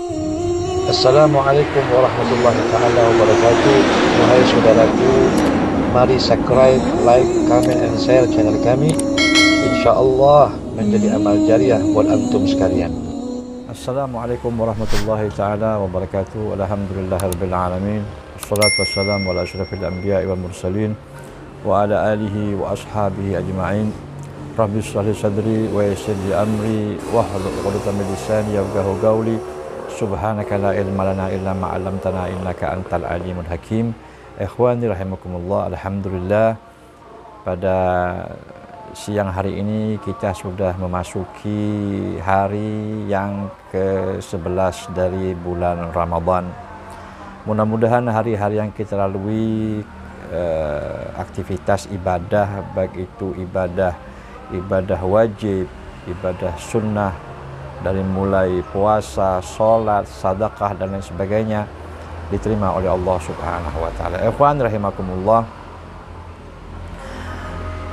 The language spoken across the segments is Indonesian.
Assalamualaikum warahmatullahi taala wabarakatuh. Wahai saudaraku, mari subscribe, like, comment, and share channel kami. InsyaAllah menjadi amal jariah buat antum sekalian. Assalamualaikum warahmatullahi taala wabarakatuh. Alhamdulillahirabbil alamin. Wassalatu wassalamu ala asyrafil anbiya'i wal mursalin wa ala alihi wa ashabihi ajma'in. Rabbi shrah li sadri wa yassir li amri wahlul 'uqdatam min lisani yafqahu qawli. Subhanaka la ilma lana illa ma 'allamtana innaka antal alimul hakim. Ikhwani rahimakumullah, alhamdulillah pada siang hari ini kita sudah memasuki hari yang ke-11 dari bulan Ramadan. Mudah-mudahan hari-hari yang kita lalui aktivitas ibadah, baik itu ibadah wajib, ibadah sunnah, dari mulai puasa, sholat, sedekah dan lain sebagainya diterima oleh Allah Subhanahu wa taala. Ikhwan rahimakumullah.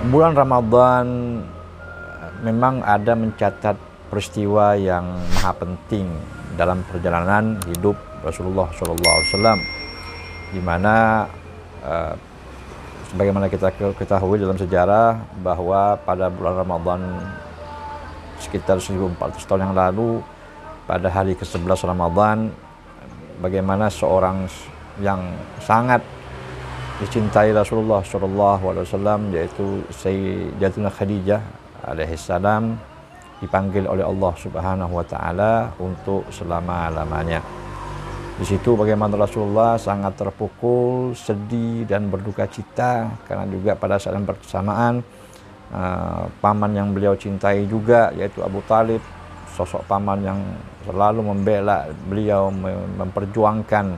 Bulan Ramadan memang ada mencatat peristiwa yang maha penting dalam perjalanan hidup Rasulullah SAW, di mana sebagaimana kita ketahui dalam sejarah bahwa pada bulan Ramadan sekitar 1400 tahun yang lalu, pada hari ke-11 Ramadan, bagaimana seorang yang sangat dicintai Rasulullah SAW, yaitu Sayyidatuna Khadijah alaihissalam, dipanggil oleh Allah Subhanahu wa taala untuk selama-lamanya. Di situ bagaimana Rasulullah sangat terpukul, sedih dan berduka cita, karena juga pada saat yang bersamaan paman yang beliau cintai juga, yaitu Abu Talib, sosok paman yang selalu membela beliau, memperjuangkan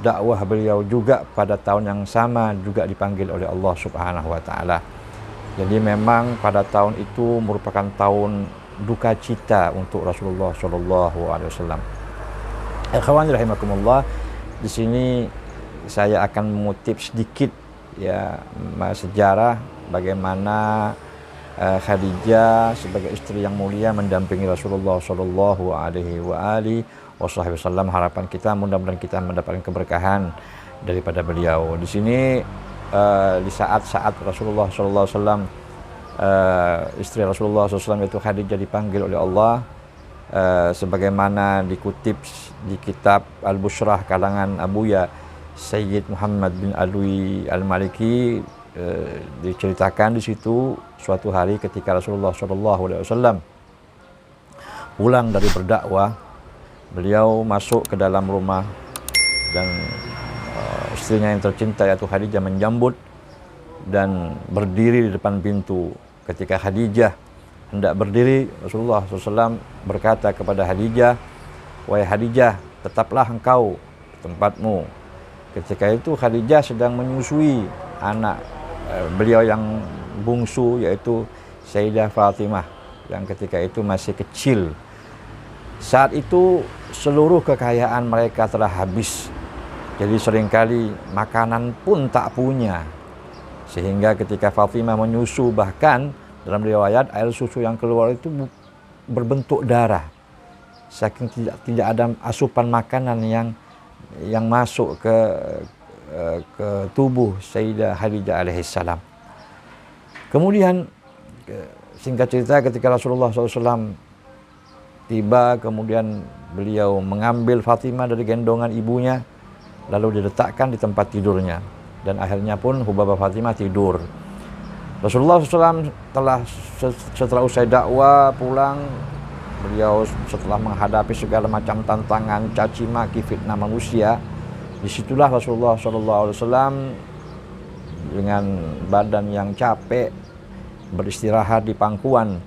dakwah beliau, juga pada tahun yang sama juga dipanggil oleh Allah Subhanahu wa taala. Jadi memang pada tahun itu merupakan tahun duka cita untuk Rasulullah sallallahu alaihi wasallam. Ikhwan rahimakumullah, di sini saya akan mengutip sedikit ya sejarah bagaimana Khadijah sebagai istri yang mulia mendampingi Rasulullah sallallahu alaihi wasallam. Harapan kita mudah-mudahan kita mendapatkan keberkahan daripada beliau. Di sini di saat-saat Rasulullah sallallahu alaihi wasallam, istri Rasulullah SAW yaitu Khadijah dipanggil oleh Allah, sebagaimana dikutip di kitab Al-Bushrah kalangan Abuya Sayyid Muhammad bin Alwi Al-Maliki, diceritakan di situ suatu hari ketika Rasulullah SAW pulang dari berdakwah, beliau masuk ke dalam rumah dan istrinya yang tercinta yaitu Khadijah menjambut dan berdiri di depan pintu. Ketika Khadijah hendak berdiri, Rasulullah SAW berkata kepada Khadijah, "Wahai Khadijah, tetaplah engkau di tempatmu." Ketika itu Khadijah sedang menyusui anak beliau yang bungsu, yaitu Sayyidah Fatimah, yang ketika itu masih kecil. Saat itu seluruh kekayaan mereka telah habis, jadi seringkali makanan pun tak punya, sehingga ketika Fatimah menyusu, bahkan dalam riwayat air susu yang keluar itu berbentuk darah, saking tidak ada asupan makanan yang masuk ke tubuh Sayyidah Khadijah alaihissalam. Kemudian singkat cerita, ketika Rasulullah SAW tiba, kemudian beliau mengambil Fatimah dari gendongan ibunya, lalu diletakkan di tempat tidurnya, dan akhirnya pun Hubabah Fatimah tidur. Rasulullah SAW setelah usai dakwah pulang, beliau setelah menghadapi segala macam tantangan, caci maki, fitnah manusia, disitulah Rasulullah SAW dengan badan yang capek beristirahat di pangkuan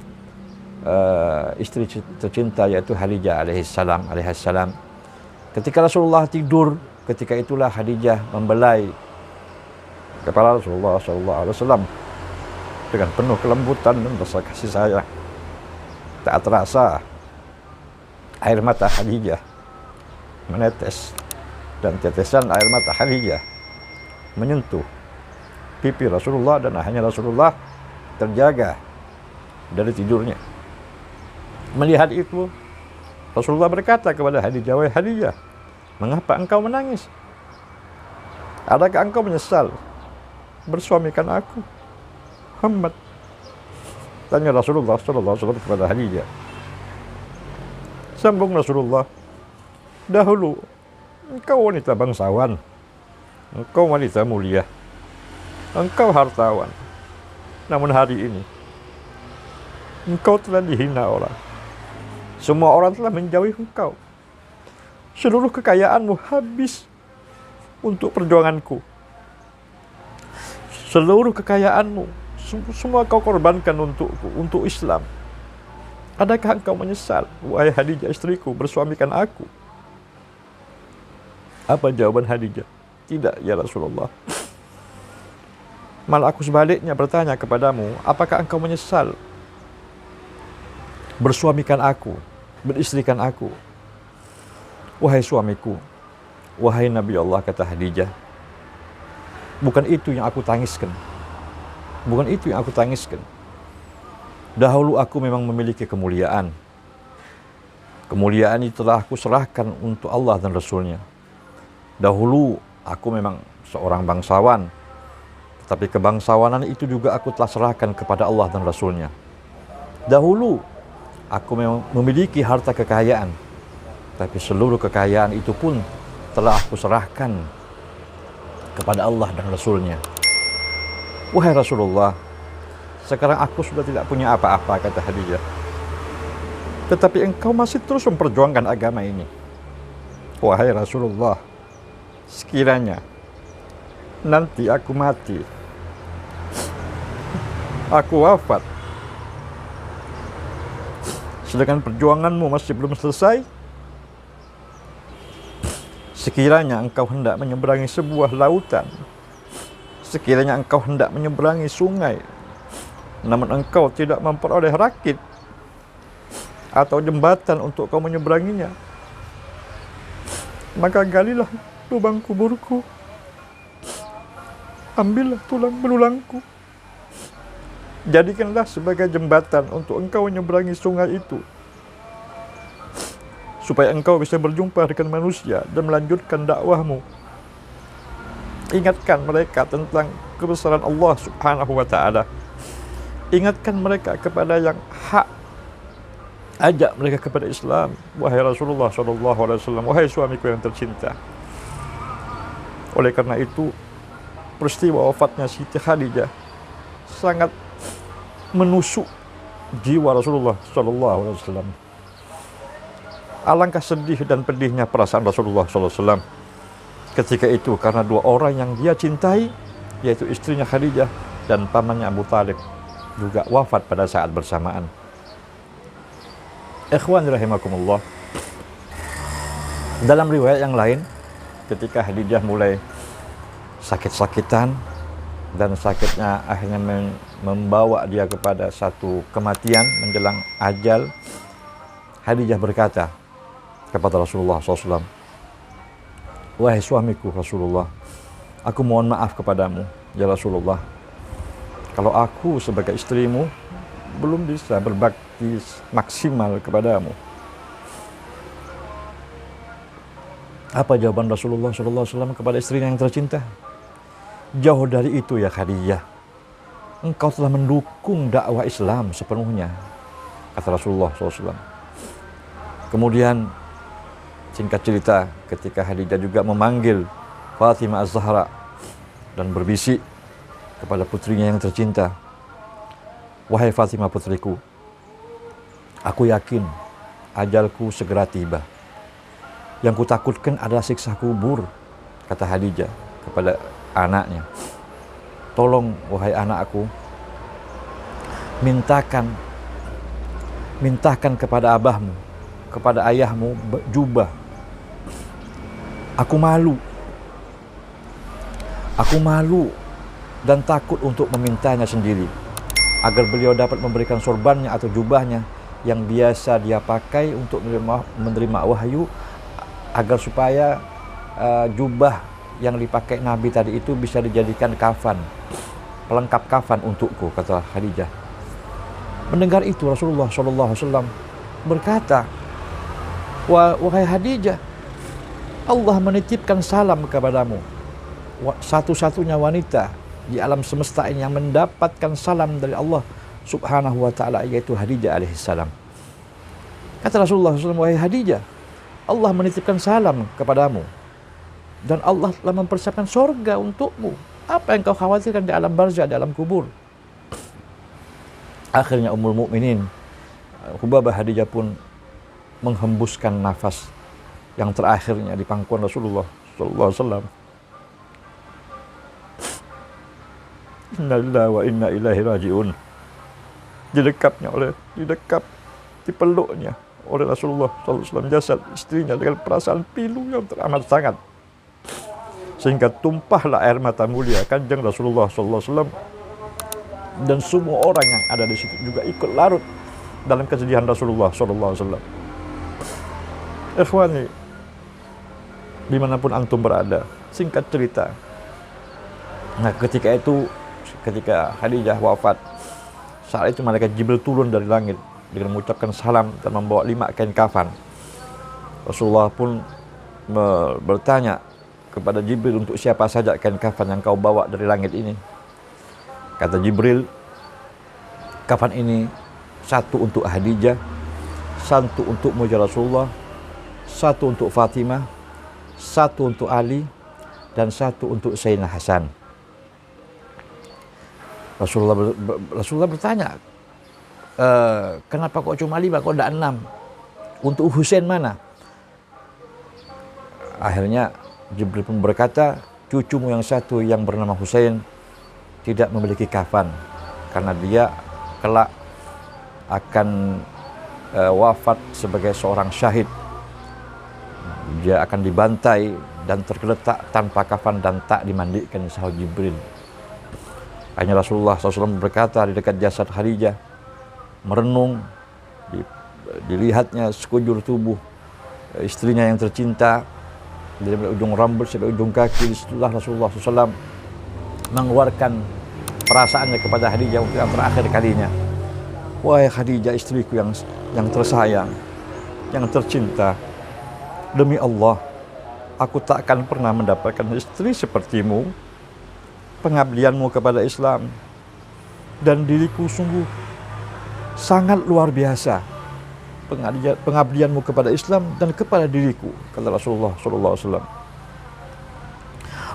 istri tercinta yaitu Khadijah alaihissalam. Ketika Rasulullah tidur, ketika itulah Khadijah membelai kepala Rasulullah SAW dengan penuh kelembutan dan rasa kasih sayang. Tak terasa air mata Khadijah menetes, dan tetesan air mata Khadijah menyentuh pipi Rasulullah, dan akhirnya Rasulullah terjaga dari tidurnya. Melihat itu, Rasulullah berkata kepada Khadijah, "Wahai Khadijah, mengapa engkau menangis? Adakah engkau menyesal bersuamikan aku, Muhammad?" Tanya Rasulullah SAW kepada Khadijah. Sambung Rasulullah, "Dahulu engkau wanita bangsawan, engkau wanita mulia, engkau hartawan. Namun hari ini engkau telah dihina orang. Semua orang telah menjauhi engkau. Seluruh kekayaanmu habis untuk perjuanganku. Seluruh kekayaanmu semua kau korbankan untukku, untuk Islam. Adakah engkau menyesal, wahai Khadijah istriku, bersuamikan aku?" Apa jawaban Khadijah? "Tidak, ya Rasulullah. Malah aku sebaliknya bertanya kepadamu, apakah engkau menyesal bersuamikan aku, beristrikan aku?" "Wahai suamiku, wahai Nabi Allah," kata Khadijah, "bukan itu yang aku tangiskan. Bukan itu yang aku tangiskan. Dahulu aku memang memiliki kemuliaan. Kemuliaan itu telah aku serahkan untuk Allah dan Rasulnya. Dahulu aku memang seorang bangsawan, tetapi kebangsawanan itu juga aku telah serahkan kepada Allah dan Rasulnya. Dahulu aku memang memiliki harta kekayaan, tapi seluruh kekayaan itu pun telah aku serahkan kepada Allah dan Rasulnya. Wahai Rasulullah, sekarang aku sudah tidak punya apa-apa," kata Khadijah, "tetapi engkau masih terus memperjuangkan agama ini. Wahai Rasulullah, sekiranya nanti aku mati, aku wafat, sedangkan perjuanganmu masih belum selesai, sekiranya engkau hendak menyeberangi sebuah lautan, sekiranya engkau hendak menyeberangi sungai, namun engkau tidak memperoleh rakit atau jembatan untuk kau menyeberanginya, maka galilah lubang kuburku, ambillah tulang belulangku, jadikanlah sebagai jembatan untuk engkau menyeberangi sungai itu, supaya engkau bisa berjumpa dengan manusia dan melanjutkan dakwahmu. Ingatkan mereka tentang kebesaran Allah Subhanahu wa Ta'ala. Ingatkan mereka kepada yang hak. Ajak mereka kepada Islam, wahai Rasulullah SAW, wahai suamiku yang tercinta." Oleh karena itu, peristiwa wafatnya Siti Khadijah sangat menusuk jiwa Rasulullah SAW. Alangkah sedih dan pedihnya perasaan Rasulullah SAW ketika itu, karena dua orang yang dia cintai, yaitu istrinya Khadijah dan pamannya Abu Talib, juga wafat pada saat bersamaan. Ikhwan rahimakumullah, dalam riwayat yang lain, ketika Khadijah mulai sakit-sakitan dan sakitnya akhirnya membawa dia kepada satu kematian menjelang ajal, Khadijah berkata kepada Rasulullah SAW, "Wahai suamiku Rasulullah, aku mohon maaf kepadamu, ya Rasulullah, kalau aku sebagai istrimu belum bisa berbakti maksimal kepadamu." Apa jawaban Rasulullah SAW kepada istrinya yang tercinta? "Jauh dari itu ya Khadijah, engkau telah mendukung dakwah Islam sepenuhnya," kata Rasulullah SAW. Kemudian singkat cerita, ketika Khadijah juga memanggil Fatimah Az-Zahra dan berbisik kepada putrinya yang tercinta, "Wahai Fatimah putriku, aku yakin ajalku segera tiba. Yang kutakutkan adalah siksa kubur," kata Khadijah kepada anaknya. "Tolong wahai anakku, mintakan kepada abahmu, kepada ayahmu jubah. Aku malu dan takut untuk memintanya sendiri, agar beliau dapat memberikan sorbannya atau jubahnya yang biasa dia pakai untuk menerima wahyu, agar supaya jubah yang dipakai Nabi tadi itu bisa dijadikan kafan, pelengkap kafan untukku," kata Khadijah. Mendengar itu Rasulullah SAW berkata, Wahai Khadijah, Allah menitipkan salam kepadamu. Satu-satunya wanita di alam semesta ini yang mendapatkan salam dari Allah Subhanahu wa ta'ala, yaitu Khadijah alaihissalam. Kata Rasulullah SAW, wahai Khadijah, Allah menitipkan salam kepadamu dan Allah telah mempersiapkan surga untukmu. Apa yang kau khawatirkan di alam barzah, di alam kubur? Akhirnya Ummul Mukminin Hubabah Khadijah pun menghembuskan nafas yang terakhirnya di pangkuan Rasulullah sallallahu alaihi wasallam. Inna lillahi wa inna ilaihi raji'un. Dipeluknya oleh Rasulullah sallallahu alaihi wasallam jasad istrinya dengan perasaan pilu yang teramat sangat, sehingga tumpahlah air mata mulia Kanjeng Rasulullah sallallahu alaihi wasallam, dan semua orang yang ada di situ juga ikut larut dalam kesedihan Rasulullah sallallahu alaihi wasallam. Ikhwani, dimanapun antum berada, singkat cerita, nah ketika Khadijah wafat, saat itu malaikat Jibril turun dari langit dengan mengucapkan salam dan membawa 5 kain kafan. Rasulullah pun bertanya kepada Jibril, untuk siapa saja kain kafan yang kau bawa dari langit ini? Kata Jibril, kafan ini satu untuk Khadijah, satu untukmu ya Rasulullah, satu untuk Fatimah, satu untuk Ali, dan satu untuk Sayyidina Hasan. Rasulullah bertanya, kenapa kok cuma 5, kok tidak 6? Untuk Husain mana? Akhirnya Jibril pun berkata, cucumu yang satu yang bernama Husain tidak memiliki kafan, karena dia kelak akan wafat sebagai seorang syahid. Dia akan dibantai dan tergeletak tanpa kafan dan tak dimandikan oleh Jibril. Hanya Rasulullah SAW berkata di dekat jasad Khadijah, merenung, dilihatnya sekujur tubuh istrinya yang tercinta, dari ujung rambut sampai ujung kaki. Disitulah Rasulullah SAW mengeluarkan perasaannya kepada Khadijah untuk yang terakhir kalinya. Wahai Khadijah, istriku yang tersayang, yang tercinta, demi Allah, aku tak akan pernah mendapatkan istri sepertimu. Pengabdianmu kepada Islam dan diriku sungguh sangat luar biasa. Pengabdianmu kepada Islam dan kepada diriku, kata Rasulullah SAW.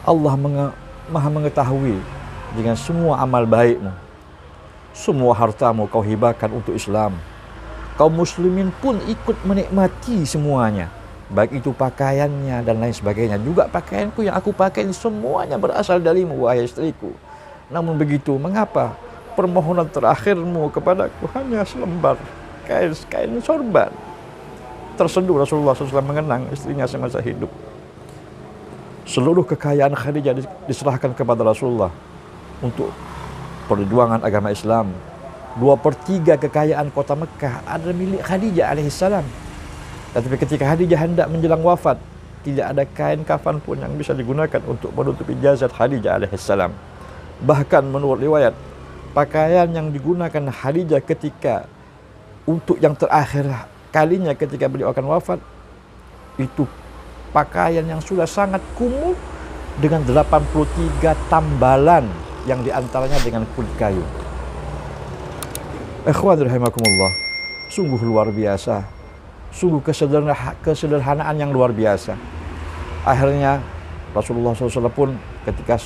Allah maha mengetahui dengan semua amal baikmu. Semua hartamu kau hibahkan untuk Islam. Kaum muslimin pun ikut menikmati semuanya, baik itu pakaiannya dan lain sebagainya. Juga pakaianku yang aku pakai ini semuanya berasal darimu, wahai istriku. Namun begitu, mengapa permohonan terakhirmu kepadaku hanya selembar kain sorban? Terseduh Rasulullah SAW mengenang istrinya semasa hidup. Seluruh kekayaan Khadijah diserahkan kepada Rasulullah untuk perjuangan agama Islam. 2/3 kekayaan kota Mekah adalah milik Khadijah alaihissalam. Tetapi ketika Khadijah hendak menjelang wafat, tidak ada kain kafan pun yang bisa digunakan untuk menutupi jasad Khadijah alaihissalam. Bahkan menurut riwayat, pakaian yang digunakan Khadijah ketika untuk yang terakhir kalinya ketika beliau akan wafat, itu pakaian yang sudah sangat kumuh dengan 83 tambalan yang diantaranya dengan kulit kayu. Ikhwan rahimakumullah, sungguh luar biasa. Sungguh kesederhanaan yang luar biasa. Akhirnya Rasulullah SAW pun ketika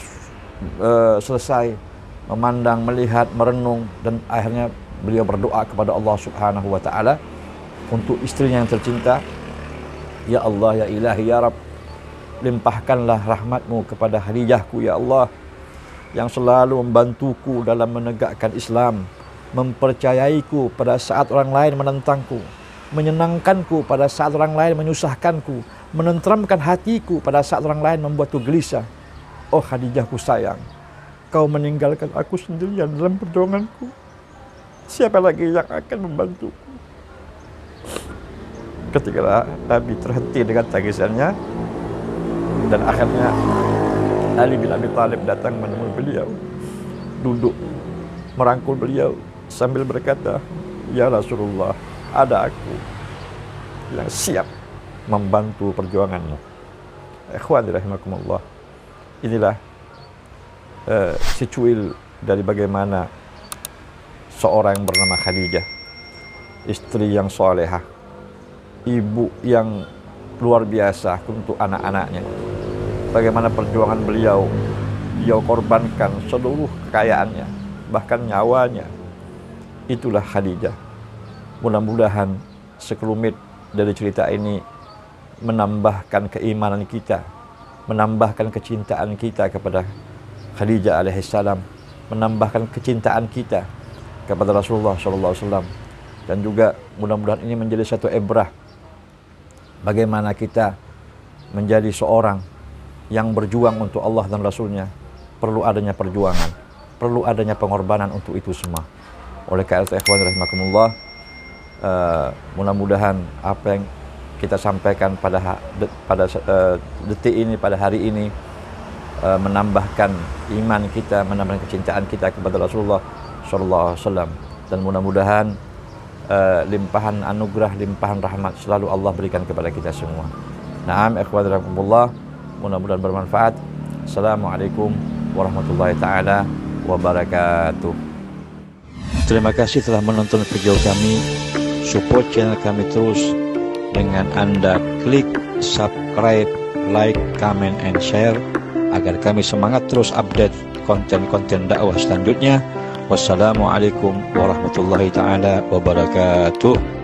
selesai memandang, melihat, merenung, dan akhirnya beliau berdoa kepada Allah Subhanahu wa Ta'ala untuk istrinya yang tercinta. Ya Allah, ya Ilahi, ya Rabb, limpahkanlah rahmatmu kepada Khadijahku, ya Allah, yang selalu membantuku dalam menegakkan Islam, mempercayaiku pada saat orang lain menentangku, menyenangkanku pada saat orang lain menyusahkanku, menenteramkan hatiku pada saat orang lain membuatku gelisah. Oh Khadijahku sayang, kau meninggalkan aku sendirian dalam perjuanganku. Siapa lagi yang akan membantuku? Ketika Nabi terhenti dengan tangisannya, dan akhirnya Ali bin Abi Thalib datang menemui beliau, duduk merangkul beliau sambil berkata, ya Rasulullah, ada aku yang siap membantu perjuanganmu. Ikhwan rahimakumullah, inilah secuil dari bagaimana seorang yang bernama Khadijah, istri yang solehah, ibu yang luar biasa untuk anak-anaknya. Bagaimana perjuangan beliau korbankan seluruh kekayaannya, bahkan nyawanya. Itulah Khadijah. Mudah-mudahan sekelumit dari cerita ini menambahkan keimanan kita, menambahkan kecintaan kita kepada Khadijah alaihissalam, menambahkan kecintaan kita kepada Rasulullah SAW, dan juga mudah-mudahan ini menjadi satu ibrah bagaimana kita menjadi seorang yang berjuang untuk Allah dan Rasulnya. Perlu adanya perjuangan, perlu adanya pengorbanan untuk itu semua. Oleh karena itu, ikhwan rahimakumullah, mudah-mudahan apa yang kita sampaikan pada detik ini, pada hari ini, menambahkan iman kita, menambahkan kecintaan kita kepada Rasulullah SAW, dan mudah-mudahan limpahan anugerah, limpahan rahmat selalu Allah berikan kepada kita semua. Naam, ikhwan rahimakumullah, mudah-mudahan bermanfaat. Assalamualaikum warahmatullahi taala wabarakatuh. Terima kasih telah menonton video kami. Support channel kami terus dengan Anda klik subscribe, like, comment, and share agar kami semangat terus update konten-konten dakwah selanjutnya. Wassalamualaikum warahmatullahi taala wabarakatuh.